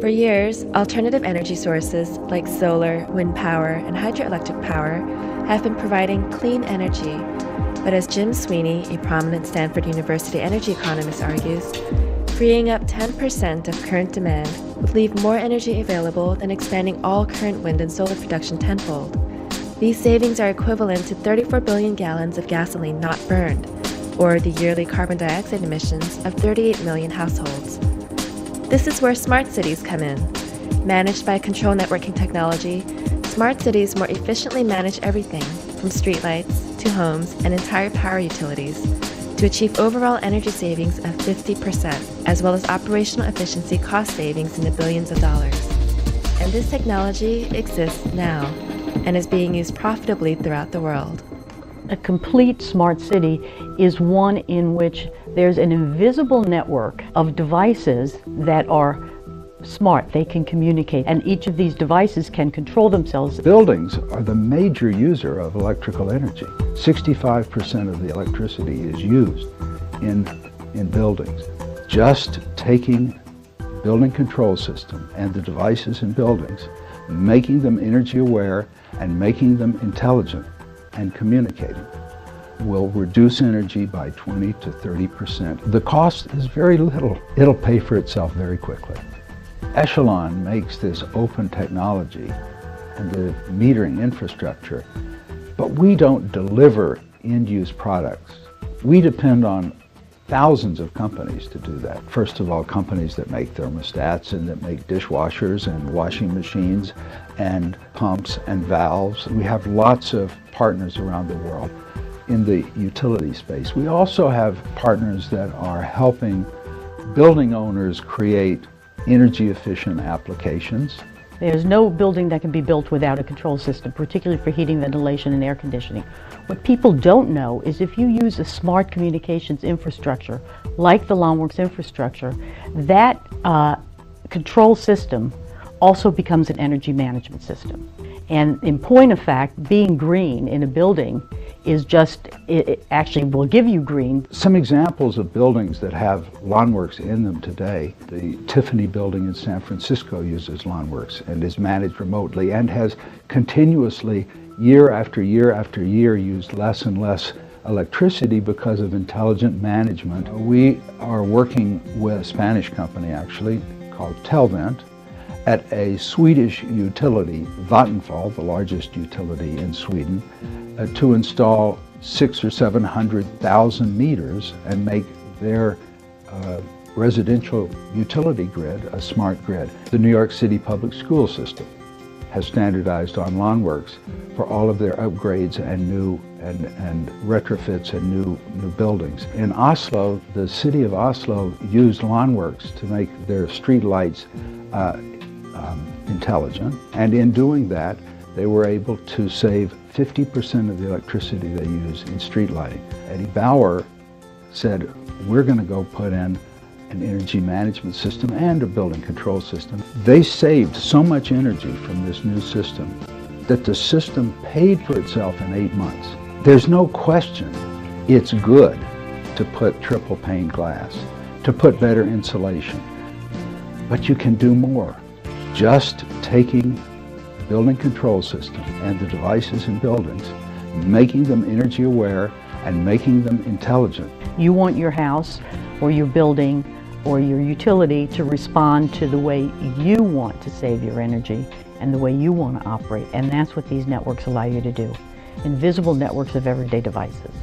For years, alternative energy sources like solar, wind power, and hydroelectric power have been providing clean energy. But as Jim Sweeney, a prominent Stanford University energy economist, argues, freeing up 10% of current demand would leave more energy available than expanding all current wind and solar production tenfold. These savings are equivalent to 34 billion gallons of gasoline not burned, or the yearly carbon dioxide emissions of 38 million households. This is where smart cities come in. Managed by control networking technology, smart cities more efficiently manage everything from streetlights to homes and entire power utilities to achieve overall energy savings of 50%, as well as operational efficiency cost savings in the billions of dollars. And this technology exists now and is being used profitably throughout the world. A complete smart city is one in which there's an invisible network of devices that are smart. They can communicate, and each of these devices can control themselves. Buildings are the major user of electrical energy. 65% of the electricity is used in buildings. Just taking building control system and the devices in buildings, making them energy aware and making them intelligent and communicating will reduce energy by 20 to 30%. The cost is very little. It'll pay for itself very quickly. Echelon makes this open technology and the metering infrastructure, but we don't deliver end-use products. We depend on thousands of companies to do that. First of all, companies that make thermostats and that make dishwashers and washing machines and pumps and valves. We have lots of partners around the world in the utility space. We also have partners that are helping building owners create energy efficient applications. There's no building that can be built without a control system, particularly for heating, ventilation, and air conditioning. What people don't know is if you use a smart communications infrastructure, like the LawnWorks infrastructure, that control system also becomes an energy management system. And in point of fact, being green in a building is just, it actually will give you green. Some examples of buildings that have LawnWorks in them today. The Tiffany building in San Francisco uses LawnWorks and is managed remotely and has continuously, year after year after year, used less and less electricity because of intelligent management. We are working with a Spanish company actually called Telvent at a Swedish utility, Vattenfall, the largest utility in Sweden, to install 600,000 or 700,000 meters and make their residential utility grid a smart grid. The New York City public school system has standardized on LawnWorks for all of their upgrades and new and retrofits and new buildings. In Oslo, the city of Oslo used LawnWorks to make their street lights intelligent, and in doing that they were able to save 50% of the electricity they use in street lighting. Eddie Bauer said, we're going to go put in an energy management system and a building control system. They saved so much energy from this new system that the system paid for itself in 8 months. There's no question it's good to put triple pane glass, to put better insulation, but you can do more. Just taking the building control system and the devices in buildings, making them energy aware and making them intelligent. You want your house or your building or your utility to respond to the way you want to save your energy and the way you want to operate, and that's what these networks allow you to do. Invisible networks of everyday devices.